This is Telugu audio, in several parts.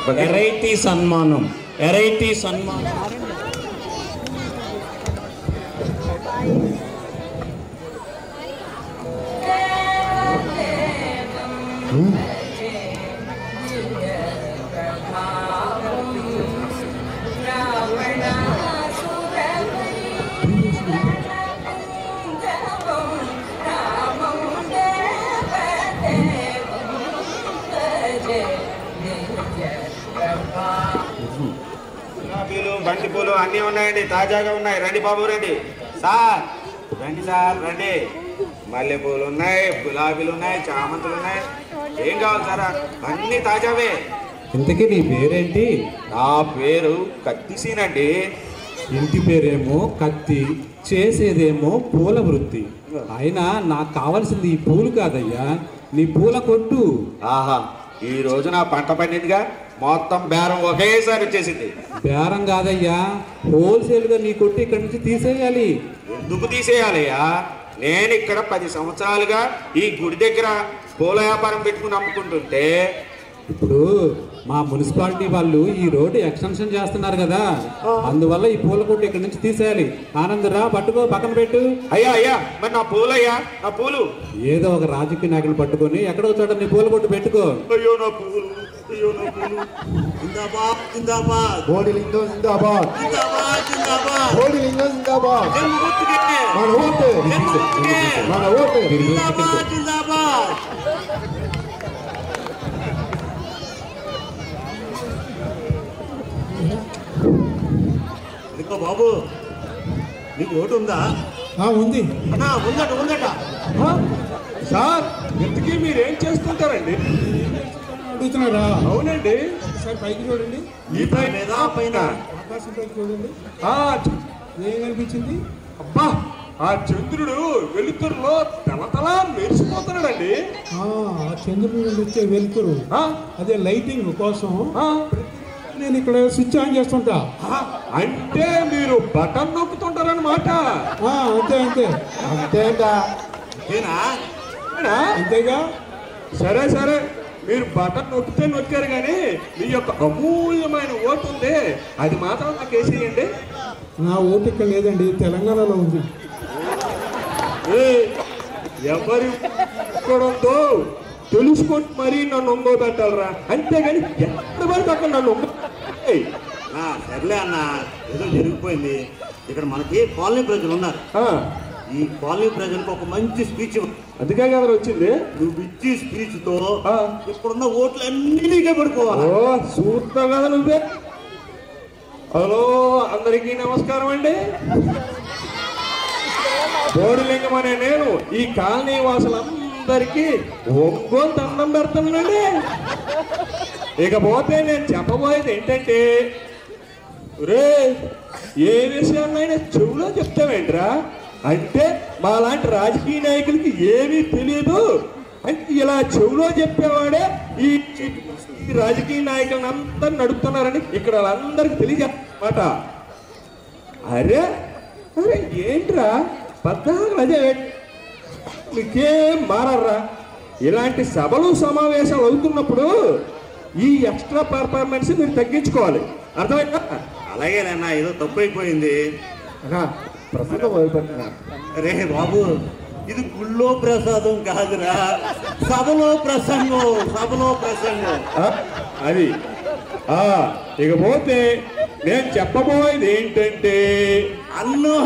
వెరైటీ సన్మానం, వెరైటీ సన్మానం. బంతి పూలు అన్నీ ఉన్నాయండి, తాజాగా ఉన్నాయి. రండి బాబు రండి. సార్ రండి, సార్ రండి. మల్లెపూలు ఉన్నాయి, గులాబీలు ఉన్నాయి, చామంతులు ఉన్నాయి. ఏం కావాలి సార్? అన్నీ తాజావే. ఇంతకీ నీ పేరేంటి? నా పేరు కత్తిసీనండి. ఇంటి పేరేమో కత్తి, చేసేదేమో పూల వృత్తి. అయినా నాకు కావాల్సింది ఈ పూలు కాదయ్యా, నీ పూల కొట్టు. ఆహా, ఈ రోజు నా పంట పండిందిగా, మొత్తం బేరం ఒకేసారి వచ్చేసింది. బేరం కాదయ్యా, హోల్సేల్గా నీ కొట్టి ఇక్కడి నుంచి తీసేయాలి. ఎందుకు తీసేయాలయ్యా? నేను ఇక్కడ 10 సంవత్సరాలుగా ఈ గుడి దగ్గర పూల వ్యాపారం పెట్టుకుని అమ్ముకుంటుంటే ఇప్పుడు మా మున్సిపాలిటీ వాళ్ళు ఈ రోడ్డు ఎక్స్టెన్షన్ చేస్తున్నారు కదా, అందువల్ల ఈ పూల కొట్టు ఇక్కడ నుంచి తీసేయాలి. ఆనందరా, పట్టుకో, పక్కన పెట్టు. అయ్యా అయ్యా, మరి నా పూలు అయ్యా, నా పూలు. ఏదో ఒక రాజకీయ నాయకులు పట్టుకొని ఎక్కడో చోట నీ పూల కొట్టు పెట్టుకో. అయ్యో నా పూలు, అయ్యో నా పూలు. జిందాబాద్ జిందాబాద్, మోడీ లింగం జిందాబాద్, జిందాబాద్ జిందాబాద్, మోడీ లింగం జిందాబాద్. మన ఓటు, మన ఓటు. జిందాబాద్ జిందాబాద్. ఇదిగో బాబు, నీకు ఓటు ఉందా? ఉంది. అన్నా ఉందట, ఉందట. సార్, ఇంతకీ మీరేం చేస్తుంటారండి? అడుగుతున్నారా? అవునండి. సార్ పైకి చూడండి, ఈ పైన పైన ఆకాశం పైకి చూడండి. ఏం కనిపించింది? అబ్బా, ఆ చంద్రుడు వెలుతురులో తలతలా మెరిసిపోతున్నాడండి. ఆ చంద్రుడి నుండి వచ్చే వెలుతురు, అదే లైటింగ్ కోసం నేను ఇక్కడ స్విచ్ ఆన్ చేస్తుంటా. అంటే మీరు బటన్ నొక్కుతుంటారన్నమాట. అంతే అంతే అంతేగా. అంతేగా. సరే సరే, మీరు బటన్ నొక్కితే నొక్కారు కానీ మీ యొక్క అమూల్యమైన ఓటు ఉంది, అది మాత్రం నాకు వేసేయండి. నా ఓటు ఇక్కడ లేదండి, తెలంగాణలో ఉంది. ఎవరి ఇక్కడ ఉందో తెలుసుకొని మరీ నన్ను ఒంగోబెట్టాలరా, అంతేగాని ఎక్కడ వరకు అక్కడ నన్ను సర్లే అన్న, ఏదో జరిగిపోయింది. ఇక్కడ మనకి కాలనీ ప్రజలు ఉన్నారు. ఈ కాలనీ ప్రజలకు ఒక మంచి స్పీచ్, అందుకే కదా వచ్చింది. నువ్వు ఇచ్చి స్పీచ్ తో ఇప్పుడున్న ఓట్లు అన్ని నీకే పడుకోవాలి. చూస్తావు కదా నువ్వే. హలో, అందరికీ నమస్కారం అండి. బోడిలింగం అనే నేను ఈ కాలనీ వాసులందరికీ ఒంగోలు దండం పెడుతున్నానండి. ఇకపోతే నేను చెప్పబోయేది ఏంటంటే, రే ఏ విషయాన్నైనా చెవులో చెప్తావేంట్రా అంటే, మా లాంటి రాజకీయ నాయకులకి ఏమీ తెలియదు అంటే ఇలా చెవులో చెప్పేవాడే ఈ రాజకీయ నాయకులను అంతా నడుపుతున్నారని ఇక్కడ వాళ్ళందరికీ తెలియజేమాట. అరే అరే ఏంట్రా పద్నాలుగు అదే మీకేం మారర్రా. ఇలాంటి సభలు సమావేశాలు అవుతున్నప్పుడు ఈ ఎక్స్ట్రా పర్ఫార్మెన్స్ మీరు తగ్గించుకోవాలి, అర్థమైందా? అలాగేనన్నా, ఏదో తప్పు అయిపోయింది. ప్రసంగం మొదలుపెట్టినా. రే బాబు, ఇది గుళ్ళో ప్రసాదం కాదురా, సభలో ప్రసంగం, సభలో ప్రసంగం. అది ఇకపోతే నేను చెప్పబోయేది ఏంటంటే, అన్నో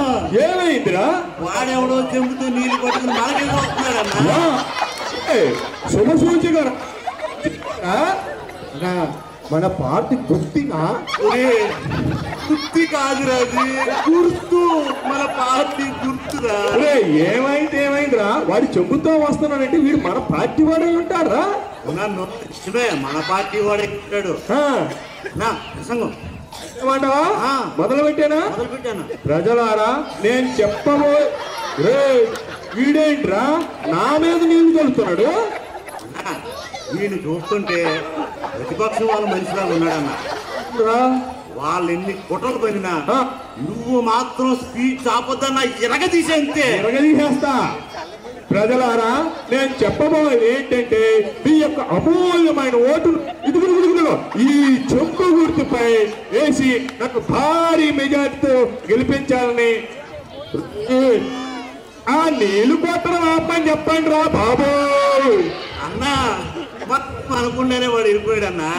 ఏమైందిరా? వాడెవడో చెంపుతూ నీళ్ళు పట్టుకుని మనకేదో వస్తున్నాడన్నా. శుభసూచిగా మన పార్టీ గుర్తినా? గుర్తి కాదురా, అది గుర్తు, మన పార్టీ గుర్తురా. ఏమైంది ఏమైందిరా? వాడి చెంబుతో వస్తున్నాడంటే వీడు మన పార్టీ వాడే ఉంటారా? నన్ను నిజమే, మన పార్టీ వాడే ఉంటాడు. నా ప్రసంగం ఏమంటావా? మొదలు పెట్టానా? మొదలు పెట్టాను. ప్రజలారా, నేను చెప్పబోయే వీడేంట్రా నా మీద నీళ్లు చల్లుతున్నాడు? వీడిని చూస్తుంటే ప్రతిపక్షం వాళ్ళ మనిషిలాగా ఉన్నాడన్న. వాళ్ళు ఎన్ని కుట్రలు పడినా నువ్వు మాత్రం స్పీచ్ ఆపొద్దన్న, ఎరగదీసేంతే. ఎరగదీసేస్తా. ప్రజలారా నేను చెప్పబోయేది ఏంటంటే మీ యొక్క అమూల్యమైన ఓటు ఇదిగో ఈ చెంపు గుర్తుపై వేసి నాకు భారీ మెజార్టీతో గెలిపించాలని ఆ నీళ్లు కొట్టడం ఆపని చెప్పండి రా బాబోయ్. అన్నా మొత్తం అనుకుంటేనే వాడు వెళ్ళిపోయాడు అన్నా.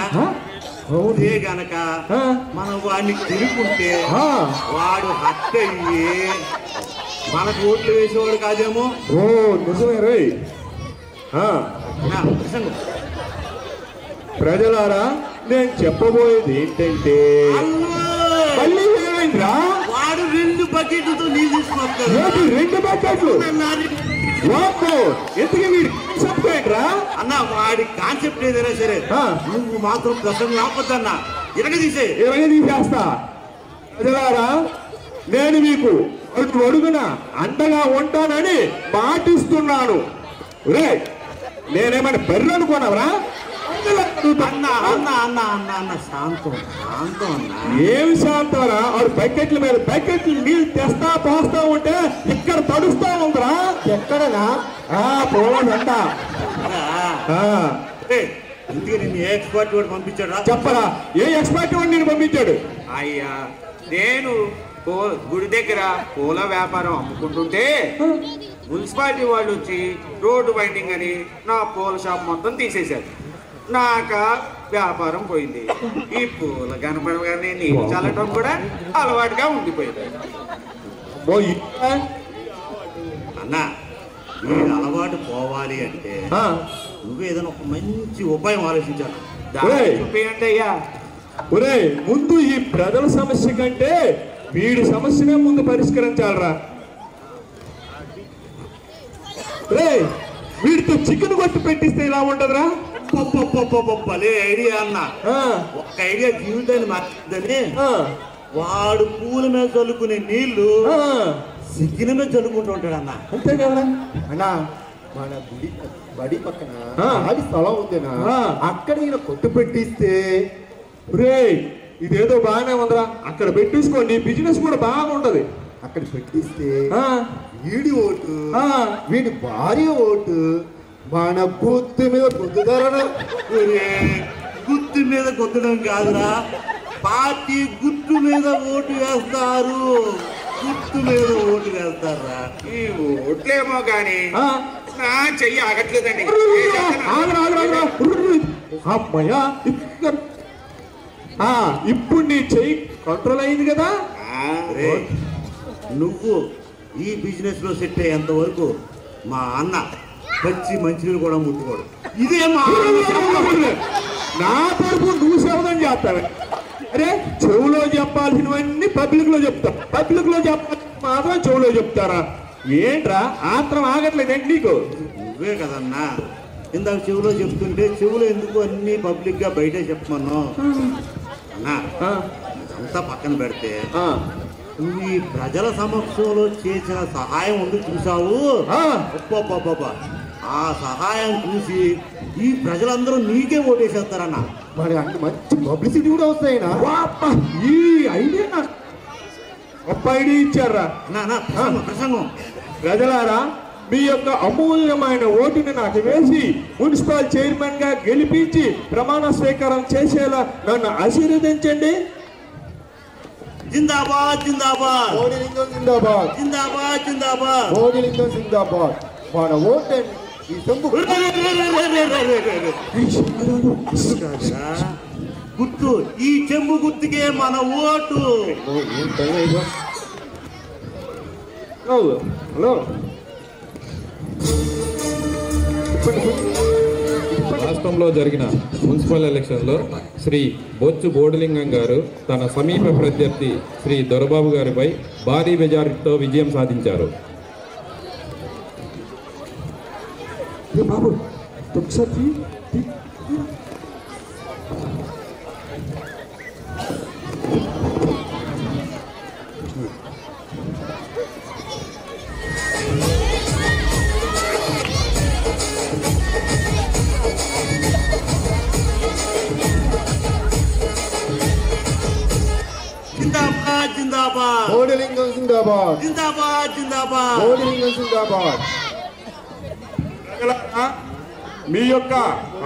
అదే గనక మనం వాడిని తిరుగుంటే వాడు హత్య అయ్యి మనకు ఓట్లు వేసేవాడు కాదేమో. ఓ నిజమే రే. ప్రజలారా నేను చెప్పబోయేది ఏంటంటే మళ్ళీ ఏమైందిరా వాడు 2 బకెట్లతో నీళ్ళు తీసుకొస్తాడు. 2 బకెట్లు ఎందుకు వీడు చెప్పేట్రా అన్న వాడి కాన్సెప్ట్ ఏదైనా సరే నువ్వు మాత్రం ప్రసంగం ఆపొద్దన్నా. తీసేస్తా. ప్రజలారా నేను మీకు అడుగున అండగా ఉంటానని మాటిస్తున్నాను. రే నేనేమైనా బెర్రె అనుకున్నావరా? అన్న అన్న అన్న అన్న అన్న శాంతం శాంతం అన్న. ఏమి శాంతరా? ఆడు బకెట్ల మీద బకెట్లు నీళ్ళు తెస్తా పోస్తా ఉంటే ఇక్కడ తడుస్తా ఉందిరా. ఎక్కడనా పోవాలంట. అందుకే నిన్ను ఏ ఎక్స్పర్ట్ వాడు పంపించాడా? చెప్పరా ఏ ఎక్స్పర్ట్ వాడు నేను పంపించాడు? అయ్యా నేను గుడి దగ్గర పూల వ్యాపారం అమ్ముకుంటుంటే మున్సిపాలిటీ వాళ్ళు వచ్చి రోడ్డు బైండింగ్ అని నా పూల షాప్ మొత్తం తీసేశారు. నాక వ్యాపారం పోయింది. ఈ పూల కనపడగానే నీళ్ళు చల్లటం కూడా అలవాటుగా ఉండిపోయింది. అన్న వీడు అలవాటు పోవాలి అంటే నువ్వు ఏదైనా ఒక మంచి ఉపాయం ఆలోచించాను. చూపించండి అయ్యా. ఒరే ముందు ఈ ప్రజల సమస్య కంటే వీడి సమస్యనే ముందు పరిష్కరించాలరా. రే వీడితో చికెన్ కొట్టి పెట్టిస్తే ఇలా ఉంటదిరా. భలే ఐడియా అన్న. ఒక్క ఐడియా జీవితాన్ని మార్చిందని వాడు పూల మీద చల్లుకునే నీళ్లు చికెన్ మీద చల్లుకుంటూ ఉంటాడు అన్న. అంతే కదా అన్నా మన బడి పక్కన ఆడి స్థలం ఉందేనా అక్కడ ఈయన కొట్టు పెట్టిస్తే. రే ఇదేదో బాగానే ఉందిరా, అక్కడ పెట్టేసుకోండి, బిజినెస్ కూడా బాగుంటది. అక్కడ పెట్టిస్తే వీడి ఓటు వీడి భార్య ఓటు మన గుర్తు మీద గుద్దుతారనా? గుర్తు మీద గుద్దడం కాదురా, పార్టీ గుర్తు మీద ఓటు వేస్తారు. గుర్తు మీద ఓటు వేస్తారా? ఈ ఓట్లేమో కానీ నా చెయ్యి ఆగట్లేదండి. అమ్మయ్యా ఇప్పుడు నీ చెయ్యి కంట్రోల్ అయింది కదా. నువ్వు ఈ బిజినెస్ లో సెట్ అయ్యేంత వరకు మా అన్న పచ్చి మంచినీళ్ళు కూడా ముట్టుకోడు. ఇదే మా నా తరపు నువ్వు శవదం చేస్తావే. అరే చెవులో చెప్పాల్సినవన్నీ పబ్లిక్ లో చెప్తా, పబ్లిక్ లో చెప్పాల్సి మాత్రం చెవులో చెప్తారా? ఏంట్రా ఆత్రం ఆగట్లేదండి నీకు? నువ్వే కదన్నా ఇందాక చెవులో చెప్తుంటే చెవులో ఎందుకు అన్ని పబ్లిక్ గా బయటే చెప్పమన్నావు అన్నా. అంతా పక్కన పెడితే నువ్వు ఈ ప్రజల సమక్షంలో చేసిన సహాయం ఉంది చూసావు. ఆ సహాయం చూసి ఈ ప్రజలందరూ నీకే ఓటేసేస్తారన్న. మరి అన్ని మంచి పబ్లిసిటీ కూడా వస్తాయినా? ఈ ఐడియా నాకు గొప్ప ఐడియా ఇచ్చారా ప్రసంగం. ప్రజలారా మీ యొక్క అమూల్యమైన ఓటుని నాకు వేసి మున్సిపల్ చైర్మన్ గా గెలిపించి ప్రమాణ స్వీకారం చేసేలా నన్ను ఆశీర్వదించండి. జిందాబాద్ జిందాబాద్ మోడీలింగం జిందాబాద్, జిందాబాద్ జిందాబాద్, మోడీలింగం జిందాబాద్. మన ఓటు ఈ సొమ్ము గుర్తు, ఈ చెంబు గుర్తుకే మన ఓటు. హలో రాష్ట్రంలో జరిగిన మున్సిపల్ ఎలక్షన్లో శ్రీ బొచ్చు బోడిలింగం గారు తన సమీప ప్రత్యర్థి శ్రీ దొరబాబు గారిపై భారీ మెజారిటీతో విజయం సాధించారు. బాబు ఒకసారి జిందాబాద్ జిందాబాద్, మోడీలింగం జిందాబాద్, జిందాబాద్ జిందాబాద్, మోడీలింగం జిందాబాద్. ప్రజలారా, మీ యొక్క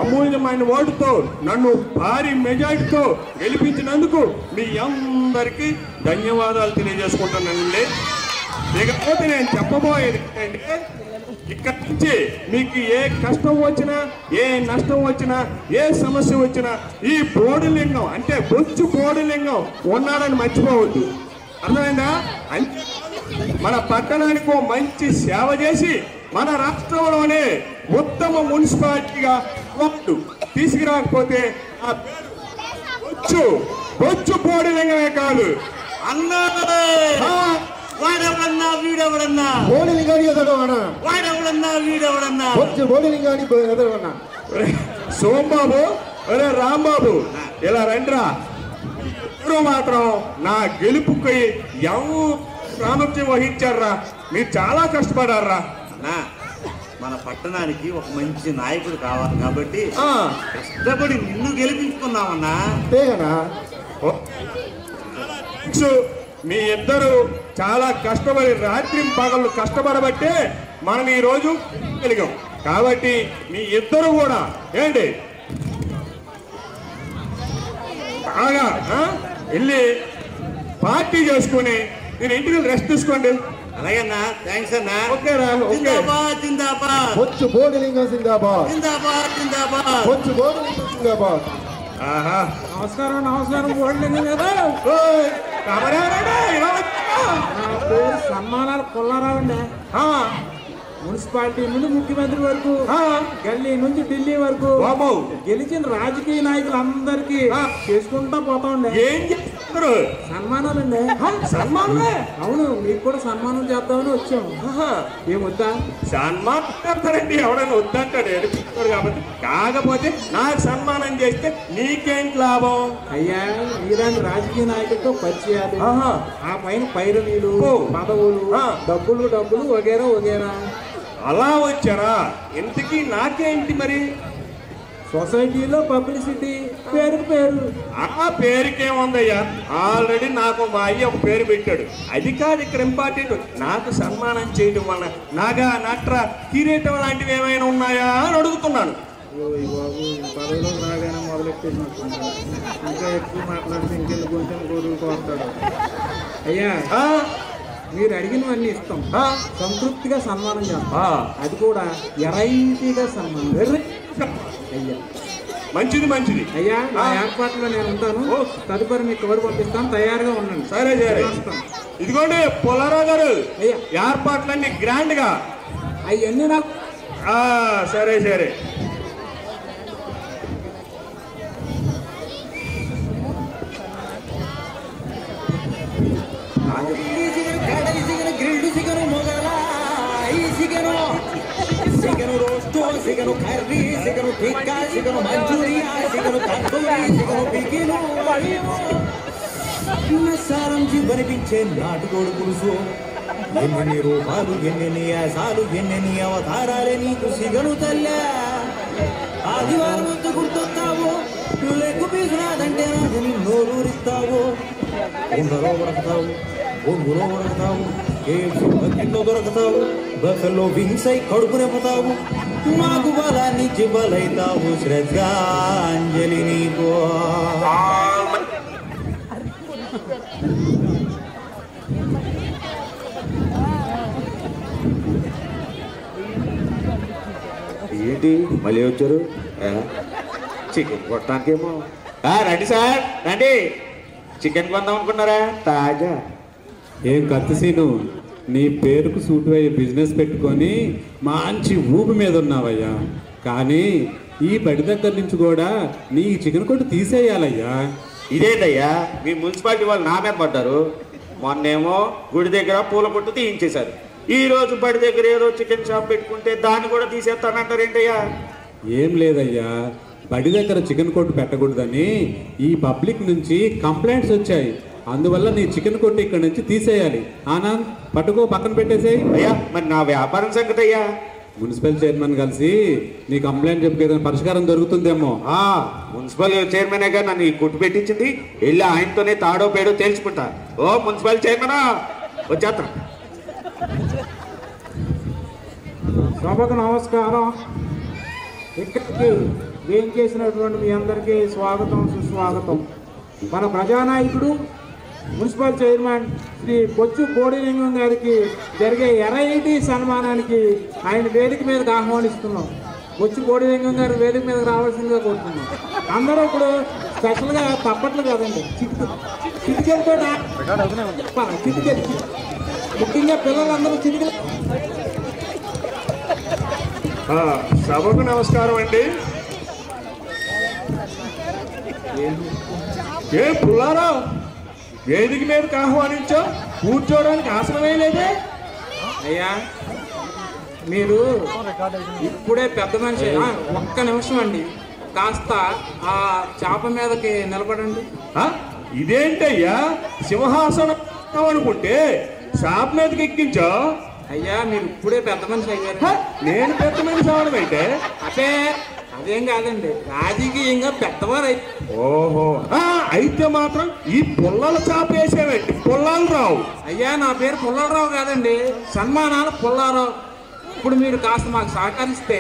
అమూల్యమైన ఓటుతో నన్ను భారీ మెజారిటీతో గెలిపించినందుకు మీ అందరికీ ధన్యవాదాలు తెలియజేసుకుంటున్నానండి. లేకపోతే నేను చెప్పబోయేది ఏంటంటే, ఇక్కడి నుంచి మీకు ఏ కష్టం వచ్చినా, ఏ నష్టం వచ్చినా, ఏ సమస్య వచ్చినా ఈ బోడిలింగం అంటే బొచ్చు బోడిలింగం ఉన్నాడని మర్చిపోవద్దు. అర్థమైందా? అంటే మన పట్టణానికి ఓ మంచి సేవ చేసి మన రాష్ట్రంలోనే ఉత్తమ మున్సిపాలిటీగా అవార్డు తీసుకురాకపోతే ఆ బొచ్చు బొచ్చు బోడిలింగమే కాదు. అన్నా వాడెవడన్నా వీడెవడన్నా బోడిలింగాని ఎదగవనా వాడెవడన్నా వీడెవడన్నా వచ్చి బోడిలింగాని ఎదగవనా. సోమబాబు, అరే రాంబాబు, ఇలా రండిరా. ఇప్పుడు మాత్రం నా గెలుపుకి ఎవరు ప్రాముఖ్యం వహించారా? మీరు చాలా కష్టపడారా. అన్నా, మన పట్టణానికి ఒక మంచి నాయకుడు కావాలి కాబట్టి కష్టపడి నిన్ను గెలిపించుకున్నామన్నా. అంతేగనా? మీ ఇద్దరు చాలా కష్టపడి రాత్రి పగళ్ళు కష్టపడబట్టే మనం ఈ రోజు కలిగాం. కాబట్టి మీ ఇద్దరు కూడా ఏంటి బాగా వెళ్ళి పార్టీ చేసుకుని నేను ఇంటికి రెస్ట్ తీసుకోండి. అలాగన్నా, థ్యాంక్స్ అన్నా. ఓకేరా? ఓకే. జిందాబాద్ జిందాబాద్ వచ్చి బోడిలింగం జిందాబాద్. జిందాబాద్ జిందాబాద్. వచ్చి బోడిలింగం జిందాబాద్. ఆహా, నమస్కారం నమస్కారం. బోడిలింగం కదా, నా పేరు సన్మానాలు పుల్లారావు అండి. మున్సిపాలిటీ నుండి ముఖ్యమంత్రి వరకు, గల్లీ నుంచి ఢిల్లీ వరకు గెలిచిన రాజకీయ నాయకులందరికీ చేసుకుంటా పోతాండి. ఏం చేస్తారు? సన్మానాలండి. సన్మానమే? అవును, మీకు కూడా సన్మానం చేద్దామని వచ్చాము. ఏమొద్దా? సన్మానం చేస్తారండి, ఎవడైనా వద్దంటాడు, ఏడిపిస్తాడు. కాబట్టి కాకపోతే నాకు సన్మానం చేస్తే నీకేంటి లాభం? అయ్యా, ఇలాంటి రాజకీయ నాయకులతో పరిచయాలు, ఆ పైన పైరవీలు, పదవులు, డబ్బులు వగేరా వగేరా. అలా వచ్చారా? ఇంతకీ నాకేంటి మరి? సొసైటీలో పబ్లిసిటీ, పేరుకు పేరు. ఆ పేరుకేముందయ్యా, ఆల్రెడీ నాకు మా అయ్య ఒక పేరు పెట్టాడు. అది కాదు ఇక్కడ ఇంపార్టెంట్. నాకు సన్మానం చేయడం వల్ల నాగా నట్ర కిరీటం లాంటివి ఏమైనా ఉన్నాయా అని అడుగుతున్నాను. పదవిలో రాగానే మొదలెట్టేసినట్టున్నాడు. ఇంకా ఎక్కువ మాట్లాడితే ఇంకెందుకు కొంచెం కోరుకుంటాడు. అయ్యా, మీరు అడిగినవన్నీ ఇస్తాం, సంతృప్తిగా సన్మానం చేస్తాం. అది కూడా వెరైటీగా సన్మానం. అయ్యా, మంచిది మంచిది. అయ్యా, నా ఏర్పాట్లో నేను ఉంటాను. తదుపరి మీకు కవర్ పంపిస్తాను, తయారుగా ఉండండి. సరే సరే. ఇదిగోండి పుల్లారావు గారు, ఏర్పాట్లన్నీ గ్రాండ్ గా. అవన్నీ నాకు సరే సరే. సిగను కర్రీ, సిగను టిక్కా, సిగను మంచూరియా, సిగను తందూరి, సిగను బిగిను, సారం జీవనిపించే నాటుకోడు పులుసు. ఎన్నెన్ని రూపాలు, ఎన్నెన్ని యాసాలు, ఎన్నెన్ని అవతారాలే నీకు సిగను తల్లా. ఆదివారం వద్ద గుర్తొస్తావు, లెగ్గు పీసునాదంటే నాదని నోరూరిస్తావు. ఉండలో ఉడకతావు, ఒంగులో ఉడకతావు, కేఎఫ్సీ బకెట్లో దొరకతావు, బస్సుల్లో వింగ్స్ అయి కడుపు నింపుతావు. మాకు బలానికి బలైతావు, శ్రద్ధాంజలి నీకు. ఏంటి మళ్ళీ వచ్చారు? చికెన్ కొట్టడానికేమో. రండి సార్, రండి. చికెన్ కొందాం అనుకున్నారా? తాజా. ఏం కత్తిసీను, నీ పేరుకు సూటు అయ్యే బిజినెస్ పెట్టుకొని మంచి ఊపి మీద ఉన్నావయ్యా. కానీ ఈ బడి దగ్గర నుంచి కూడా నీ చికెన్ కొట్టు తీసేయాలయ్యా. ఇదేంటయ్యా, మీ మున్సిపాలిటీ వాళ్ళు నా మీద పడ్డారు. మొన్నేమో గుడి దగ్గర పూల కొట్టు తీయించేశారు. ఈ రోజు బడి దగ్గర ఏదో చికెన్ షాప్ పెట్టుకుంటే దాన్ని కూడా తీసేస్తానంటారేంటయ్యా? ఏం లేదయ్యా, బడి దగ్గర చికెన్ కొట్టు పెట్టకూడదని ఈ పబ్లిక్ నుంచి కంప్లైంట్స్ వచ్చాయి. అందువల్ల నీ చికెన్ కొట్టు ఇక్కడ నుంచి తీసేయాలి. ఆనంద్, పట్టుకో, పక్కన పెట్టేసేయి. అయ్యా, మరి నా వ్యాపారం సంగతి అయ్యా? మున్సిపల్ చైర్మన్ కలిసి నీ కంప్లైంట్ చెప్పి ఏదైనా పరిష్కారం దొరుకుతుందేమో. మున్సిపల్ చైర్మనేగా నన్ను ఈ కొట్టు పెట్టించింది. వెళ్ళి ఆయనతోనే తాడో పేడో తేల్చుకుంటా. ఓ మున్సిపల్ చైర్మనా, వచ్చేస్తా. సభకు నమస్కారం. ఇక్కడికి ఏం చేసినటువంటి మీ అందరికీ స్వాగతం, సుస్వాగతం. మన ప్రజానాయకుడు మున్సిపల్ చైర్మన్ శ్రీ బొచ్చు కోడిలింగం గారికి జరిగే ఎర్ఐటి సన్మానానికి ఆయన వేదిక మీదకి ఆహ్వానిస్తున్నాం. బొచ్చు కోడిలింగం గారు వేదిక మీదకి రావాల్సిందిగా కోరుతున్నాం. అందరూ ఇప్పుడు స్పెషల్గా తప్పట్లు కదండి, చిటికెలతో చిటికెలు, ముఖ్యంగా పిల్లలందరూ చిటికెలు. సభకు నమస్కారం అండి. ఏ పుల్లారావు, వేదిక మీదకి ఆహ్వానించా, కూర్చోడానికి ఆసనమే లేదే. అయ్యా మీరు ఇప్పుడే పెద్ద మనిషి, ఒక్క నిమిషం అండి, కాస్త ఆ చాప మీదకి నిలబడండి. ఇదేంటయ్యా సింహాసనం అనుకుంటే చాప మీదకి ఎక్కించా? అయ్యా మీరు ఇప్పుడే పెద్ద మనిషి అయ్యారు. నేను పెద్ద మనిషి అవడం అయితే? అంటే అదేం కాదండి, రాజకీయంగా పెద్దవారు. ఓహో, అయితే మాత్రం ఈ పుల్లల చాప వేసేవండి పుల్లాలరావు. అయ్యా నా పేరు పుల్లాలరావు కాదండి, సన్మానాలు పుల్లారావు. ఇప్పుడు మీరు కాస్త మాకు సహకరిస్తే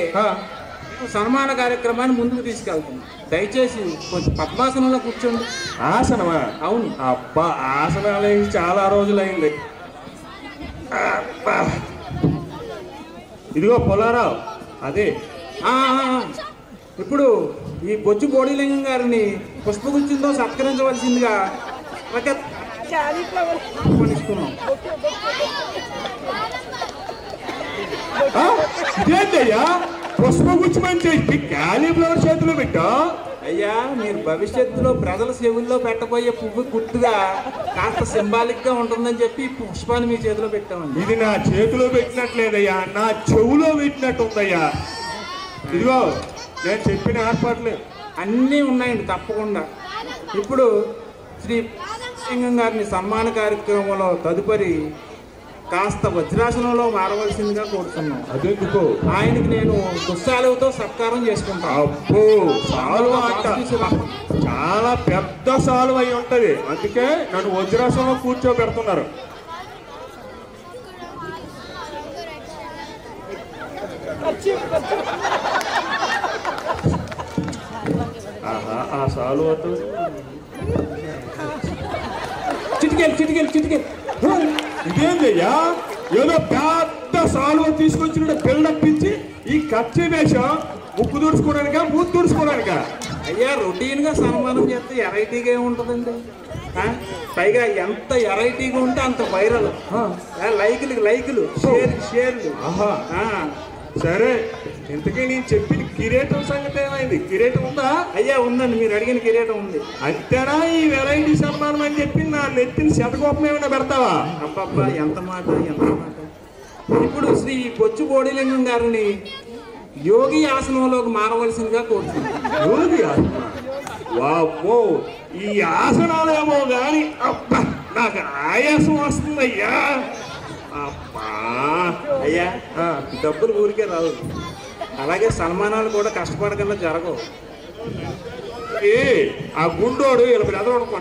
సన్మాన కార్యక్రమాన్ని ముందుకు తీసుకెళ్తాం. దయచేసి కొంచెం పద్మాసనంలో కూర్చోండి. ఆసనమా? అవును. అబ్బా, ఆసనాలు చాలా రోజులైంది. ఇదిగో పుల్లారావు, అదే ఇప్పుడు ఈ బొచ్చు కోడిలింగం గారిని పుష్పగుచ్ఛంతో సత్కరించవలసిందిగా ఆహ్వానిస్తున్నాం. ఇదేంటయ్యా పుష్పగుచ్చమని చెప్పి క్యాలీఫ్లవర్ చేతిలో పెట్టా? అయ్యా మీరు భవిష్యత్తులో ప్రజల చెవుల్లో పెట్టబోయే పువ్వు గుర్తుగా కాస్త సింబాలిక్ గా ఉంటుందని చెప్పి పుష్పాన్ని మీ చేతిలో పెట్టామండి. ఇది నా చేతిలో పెట్టినట్లేదయ్యా, నా చెవులో పెట్టినట్టుందయ్యా. ఇదిగో నేను చెప్పిన ఏర్పాట్లే అన్నీ ఉన్నాయండి తప్పకుండా. ఇప్పుడు శ్రీ సింగం గారిని సన్మాన కార్యక్రమంలో తదుపరి కాస్త వజ్రాసనంలో మారవలసిందిగా కోరుతున్నాం. అదెందుకు? ఆయనకి నేను దుస్సాలువతో సత్కారం చేసుకుంటాను. అబ్బో, సాల్వ అంట చాలా పెద్ద సాల్వ అయి ఉంటది, అందుకే నన్ను వజ్రాసనంలో కూర్చోబెడుతున్నారు. ఆహా, ఆ సాల్వ చిటికెలు ఇదేందయ్యా, ఏదో పెద్ద సాల్వ తీసుకొచ్చిన బిల్డప్ ఇచ్చి ఈ కచ్చి వేషం ముక్కు తుడుచుకోవడానికా, మూతి తుడుచుకోవడానికా? అయ్యా రొటీన్ గా సన్మానం చేస్తే ఎరైటీగా ఏముంటుందండి, పైగా ఎంత ఎరైటీగా ఉంటే అంత వైరల్. లైకులు షేర్లు. సరే, ఇంతకీ నేను చెప్పిన కిరీటం సంగతి ఏమైంది? కిరీటం ఉందా? అయ్యా ఉందండి, మీరు అడిగిన కిరీటం ఉంది. అంతేనా? ఈ వెరైటీ సన్మానం అని చెప్పి నా నెత్తిని శతకోపం ఏమైనా పెడతావా? అబ్బబ్బా, ఎంత మాట. ఇప్పుడు శ్రీ బొచ్చు కోడిలింగం గారిని యోగి ఆసనంలోకి మారవలసిందిగా కోరుతున్నాను. యోగి ఆసనం? వామ్మో, ఈ ఆసనాలేమో గాని అబ్బా నాకు ఆయాసం వస్తుందయ్యా. అబ్బా అయ్యా డబ్బులు ఊరికే రావు, అలాగే సన్మానాలు కూడా కష్టపడకుండా జరగవు. ఆ గుండోడు ఇలా ఎదరనుకో.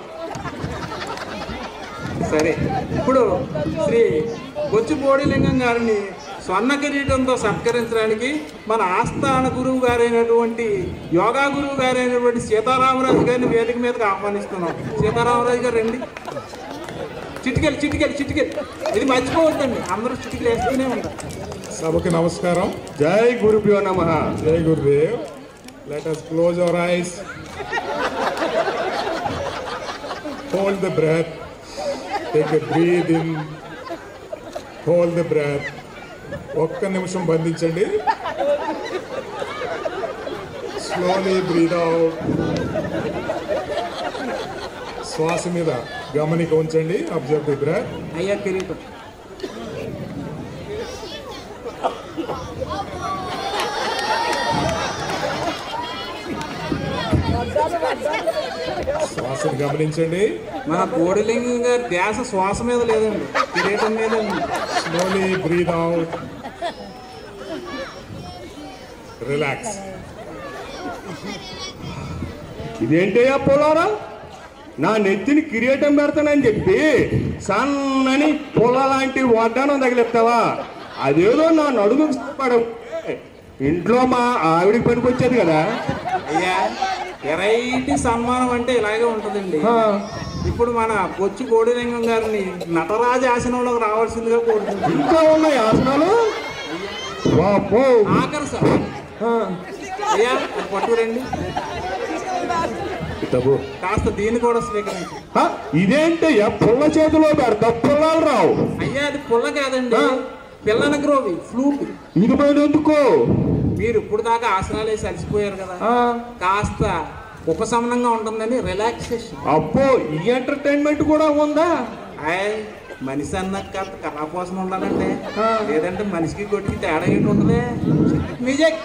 సరే, ఇప్పుడు శ్రీ బొచ్చు కోడిలింగం గారిని స్వర్ణ కిరీటంతో సత్కరించడానికి మన ఆస్థాన గురువు గారైనటువంటి యోగా గురువు గారైనటువంటి సీతారామరాజు గారిని వేదిక మీదకి ఆహ్వానిస్తున్నాం. సీతారామరాజు గారు రండి. చిటికెలు ఇది మర్చిపోవద్దండి, అందరూ చిటికెలు వేస్తూనే ఉంటారు. సభకి నమస్కారం. జై గురుభ్యో నమః. జై Gurudev. Let us close our eyes. Hold the breath. Take a breathe in. Hold the breath. ఒక్క నిమిషం బంధించండి. Slowly breathe out. శ్వాస మీద గమనిక ఉంచండి. Observe the breath. అయ్యా కిరీటం. శ్వాసను గమనించండి. మన కోడిలింగం గారి ధ్యాస శ్వాస మీద లేదండి, కిరీటం మీద ఉంది. Slowly breathe out. Relax. ఇదేంటయ్యా పొలారా, నా నెత్తిని కిరీటం పెడతానని చెప్పి సన్నని పొల లాంటి వడ్డానం తగిలిస్తావా? అదేదో నా నడుముకు పడవు ఇంట్లో మా ఆవిడికి పనికొచ్చేది కదా. అయ్యా వెరైటీ సన్మానం అంటే ఇలాగే ఉంటుందండి. ఇప్పుడు మన బొచ్చు కోడిలింగం గారిని నటరాజ ఆసనంలోకి రావాల్సిందిగా కోరుతుంది. ఇంకా ఉన్నాయి ఆసనాలు. ఆఖరు సార్ అయ్యా అది పట్టుకురండి. కాస్త దీన్ని కూడా స్వీకరించి. ఇదేంటి పుల్ల చేతిలో పెడతా పుల్లాలు రావు. అయ్యా అది పుల్ల కాదండి, పిల్లల గ్రోవి ఫ్లూట్. ఇది మరి ఎందుకో? మీరు ఇప్పుడు దాకా ఆసనాలు వేసి అలసిపోయారు కదా, కాస్త ఉపశమనంగా ఉంటుందని రిలాక్సేషన్. అబ్బో ఈ ఎంటర్టైన్మెంట్ కూడా ఉందా? మనిషి అన్నాక కళా కోసం ఉండాలంటే, లేదంటే మనిషికి కొట్టి తేడా ఏంటి ఉంటుంది. మ్యూజిక్.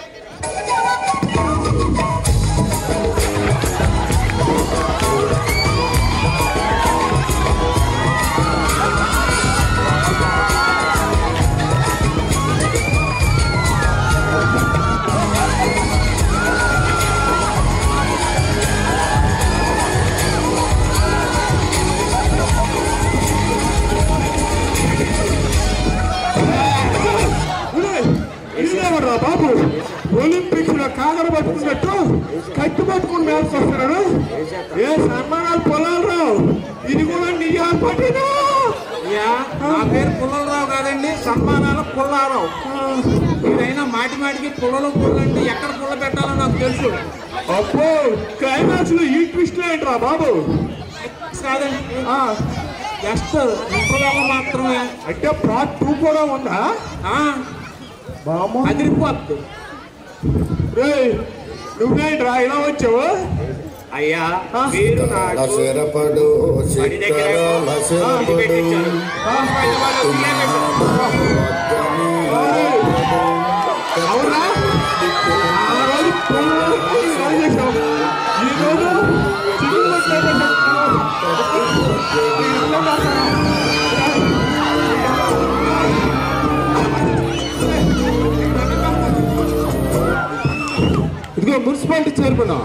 బాబు ఒలింపిక్స్ లో కాగర పట్టుకున్నట్టు కట్టు పట్టుకుని మేల్సి వస్తున్నాడు. ఏ సన్మానాలు పొలాలు రావు. ఇది కూడా నీ ఏర్పాటేనా? నా పేరు పుల్లలరావు కాదండి, సన్మానాలు పుల్లారావు. మీరైనా మాటి మాటికి పుల్లలు పుల్లంటే ఎక్కడ పుల్ల పెట్టాలో నాకు తెలుసు. అబ్బో క్లైమాక్స్ లో ఈ ట్విస్ట్ ఏంట్రా బాబు? కాదండి, జస్ట్ ఇంటర్వెల్ మాత్రమే. అంటే పార్ట్ 2 కూడా ఉందా? అదిరిపోద్ది. నువ్వేంట్రా ఇలా వచ్చావు? అయ్యా మీరు అవునా? ఇదిగో మున్సిపాలిటీ చైర్మన్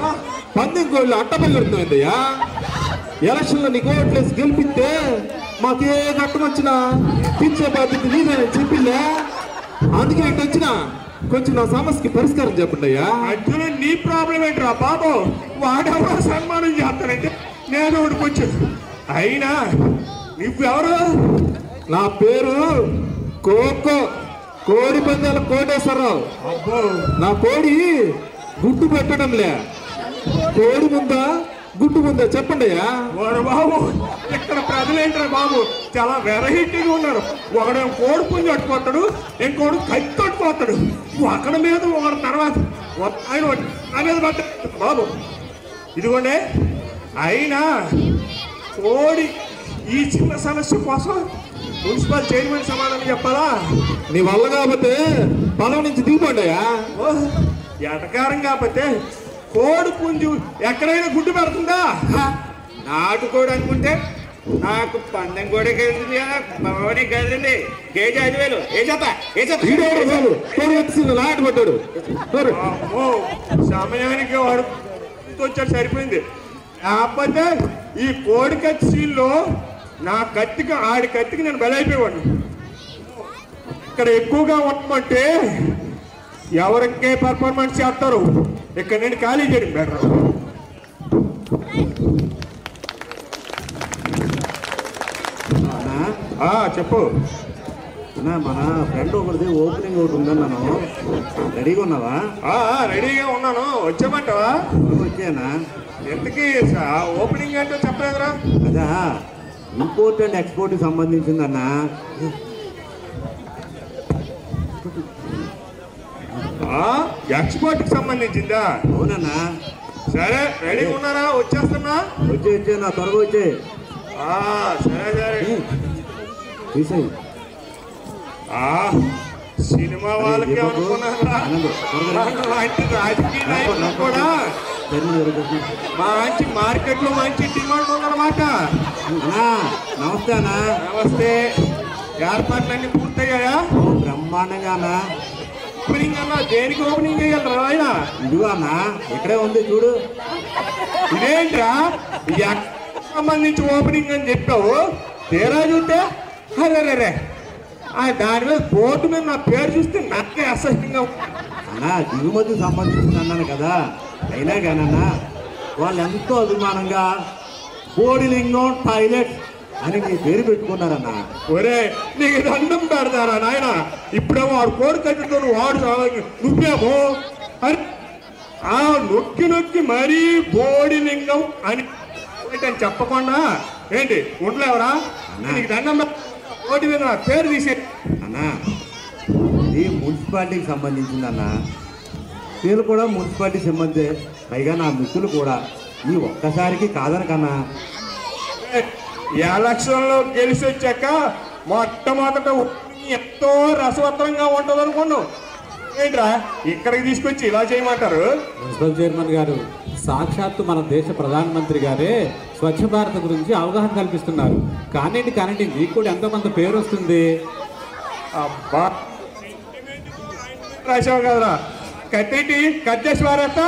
పందెం కోళ్ళు అట్టబెల్లెడుతుందయ్యా. ఎలక్షన్లో నీకు ఓట్లేసి గెలిపిస్తే మాకే కట్టం వచ్చినా పిచ్చే బాధ్యత నీదని చెప్పిందే. అందుకే ఇటు వచ్చినా కొంచెం నా సమస్యకి పరిష్కారం చెప్పండి అయ్యా. అర్జును నీ ప్రాబ్లం ఏంట్రా బాబు? వాడెవరో సన్మానం చేస్తానంటే నేను ఓడిపోయాను. అయినా నువ్వెవరు? నా పేరు కోకో కోడి పందాల కోటేశ్వరరావు. నా కోడి గుడ్డు పెట్టడంలే. కోడి ముందా గుడ్డు ముందా చెప్పండి అయ్యా. బాబు ఇక్కడ ప్రజలేంటారా బాబు చాలా వెరైటీగా ఉన్నారు. ఒకడేమో కోడి పుంజు పట్టుకోతాడు, ఇంకోడు కత్తి పట్టుకోతాడు. ఒకడి మీద ఒకటి తర్వాత ఆయన నా మీద పట్టాడు బాబు. ఇదిగోండి అయినా కోడి ఈ చిన్న సమస్య కోసం మున్సిపల్ చైర్మన్ సమాధానం చెప్పాలా? నీ వల్ల కాకపోతే పొలం నుంచి దిగిపోండి అయ్యా. ఎటకారం కాకపోతే కోడి పుంజు ఎక్కడైనా గుడ్డు పెడుతుందా? నాటుకోడు అనుకుంటే నాకు పందెం కూడా కలిసింది కదండి. కేజీ 5,000. ఏ చేత నాటు పడ్డాడు. సమయానికి వాడు వచ్చాడు సరిపోయింది. కాకపోతే ఈ కోడి కత్తి సీల్లో నా కత్తికి ఆడి కత్తికి నేను బలైపోయేవాడిని. ఇక్కడ ఎక్కువగా ఉండమంటే ఎవరికే పర్ఫార్మెన్స్ చేస్తారు. ఇక్కడ నేను ఖాళీ చేయడం బెటర్. చెప్పు. మన ఫ్రెండ్ ఒకటిది ఓపెనింగ్ ఒకటి ఉందన్నాను, రెడీగా ఉన్నావా? రెడీగా ఉన్నాను. వచ్చామంటావా? వచ్చానా? ఎందుకు ఓపెనింగ్ అంటే చెప్పలేదురా? అదా ఇంపోర్ట్ అండ్ ఎక్స్పోర్ట్కి సంబంధించిందన్నా. ఎక్స్పోర్ట్ కి సంబంధించిందా? అవునన్నా. సరే రెడీగా ఉన్నారా? వచ్చేస్తున్నా. వచ్చే నా త్వరగా వచ్చే. సరే సరే తీసేయి. సినిమా వాళ్ళకి అనుకున్నారా? రాజకీయ నాయకులు కూడా మంచి మార్కెట్ లో మంచి డిమాండ్ ఉందన్నమాట. నమస్తే అన్నా. నమస్తే. ఏర్పాట్లన్నీ పూర్తయ్యాయా? బ్రహ్మాండంగా అన్నా. ఓపెనింగ్ అన్నా దేనికి ఓపెనింగ్ చేయగలరా ఆయన? ఇదిగో అన్నా ఇక్కడే ఉంది చూడు. ఇదేంట్రా సంబంధించి ఓపెనింగ్ అని చెప్పావు, తీరా చూస్తే అరే దాని మీద బోర్డు మీద నా పేరు చూస్తే నాకే అసహ్యంగా. అన్నా దిగుమతికి సంబంధించింది అన్నాను కదా, అయినా కానన్నా వాళ్ళు ఎంతో అభిమానంగా బోడిలింగం టాయిలెట్ అని నీ పేరు పెట్టుకున్నారన్నా. ఒరే నీకు దండం పెడతారా నాయన, ఇప్పుడేమో వాడు కోడి కట్టుతో వాడు నువ్వేమో అని నొక్కి నొక్కి మరీ బోడిలింగం అని చెప్పకుండా ఏంటి ఉండలేవరా? నీకు దండం కోటి మీద పేరు తీసే అన్నా. ఇది మున్సిపాలిటీకి సంబంధించిందన్నా, వీళ్ళు కూడా మున్సిపాలిటీ సంబంధే, పైగా నా మిత్రులు కూడా. ఈ ఒక్కసారికి కాదనకన్నా. ఎలక్షన్లో గెలిచి వచ్చాక మొట్టమొదట ఎంతో రసవత్తరంగా ఉంటుంది అనుకున్నావు ఏంట్రా, ఇక్కడికి తీసుకొచ్చి ఇలా చేయమంటారు? మున్సిపల్ చైర్మన్ గారు, సాక్షాత్తు మన దేశ ప్రధానమంత్రి గారే స్వచ్ఛ భారత్ గురించి అవగాహన కల్పిస్తున్నారు. కానివ్వండి మీకు కూడా ఎంతో కొంత పేరు వస్తుంది. అబ్బా రాశావు కదరా, కత్తేటి కత్తేసి వారేస్తా.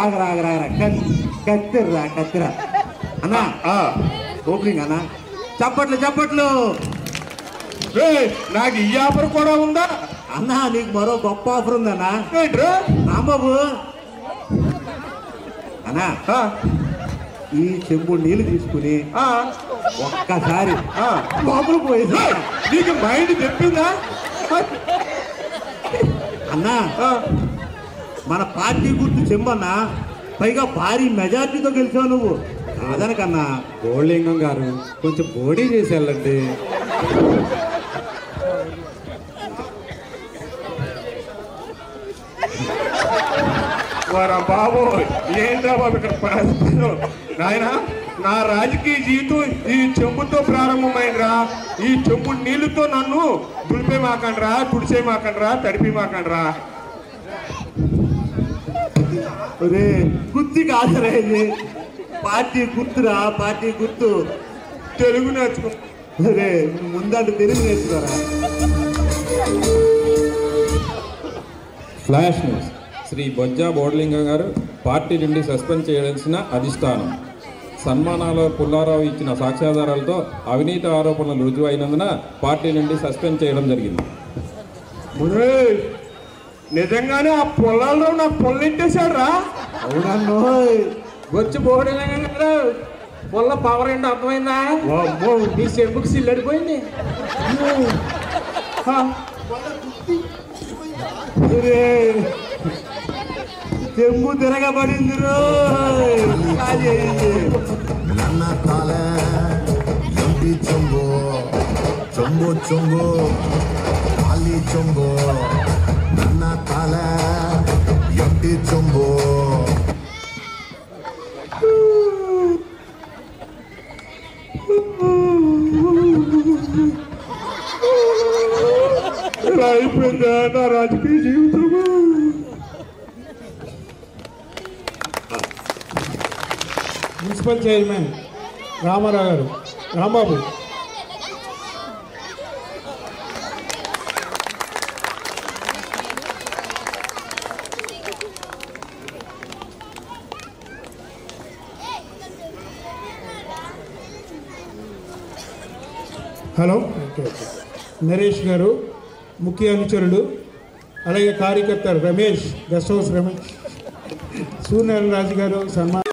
ఆగరా కత్తిరా అన్నా. ఓపెనింగ్ అన్నా, చప్పట్లు. నాకు ఈ ఆఫర్ కూడా ఉందా అన్నా? నీకు మరో గొప్ప ఆఫర్ ఉందన్నా. ఏంట్రా? రాంబాబు అన్నా, ఈ చెంబు నీళ్లు తీసుకుని ఒక్కసారి లోపలికి పోయేది. నీకు మైండ్ చెప్పిందా అన్నా? మన పార్టీ గుర్తు చెంబన్నా, పైగా భారీ మెజార్టీతో గెలిచావు నువ్వు. కాదనకన్నా. బోడిలింగం గారు కొంచెం బోడీ చేసి వెళ్ళండి. బాబు ఏంట్రా బాబు ఇక్కడ నాయన, నా రాజకీయ జీవితం ఈ చెంబుతో ప్రారంభమైందిరా. ఈ చెంబు నీళ్లతో నన్ను దులిపే మాకండ్రా, తుడిసే మాకండ్రా, తడిపి మాకండ్రా. గుర్తి కాదురేది, పార్టీ గుర్తురా, పార్టీ గుర్తు. తెలుగు నేర్చుకో. ముందంటే తెలుగు నేర్చుకోరా. Flash news. Shri Bojja Bodilingam garu party నుండి సస్పెండ్ చేయాల్సిన అధిష్టానం. సన్మానాల పుల్లారావు ఇచ్చిన సాక్ష్యాధారాలతో అవినీతి ఆరోపణలు రుజువు అయినందున పార్టీ నుండి సస్పెండ్ చేయడం జరిగింది. నిజంగానే ఆ పొలాల్లో నాకు పొల్లెట్టేశాడు రా. అవునన్నో. వచ్చి బోడిలింగం గారు పొల్ల పవర్ ఏంటో అర్థమైందా? నీ చెంబుకి సిల్లడిపోయింది. చెంబు తిరగబడింది. ನನ್ನ ಕಾಲೆ ಎಂಟಿ ಚೊಂಬು ಚೊಂಬು ಚೊಂಬು ಖಾಲಿ ಚೊಂಬು ನನ್ನ ಕಾಲೆ ಎಂಟಿ ಚೊಂಬು. అయిపోయిందా నా రాజకీయ జీవితము? మున్సిపల్ చైర్మన్ రామారావు గారు, రాంబాబు. హలో, నరేష్ గారు ముఖ్య అనుచరులు, అలాగే కార్యకర్త రమేష్, గెస్ట్ హౌస్ రమేష్, సూర్యనారాయణ రాజు గారు సన్మానం.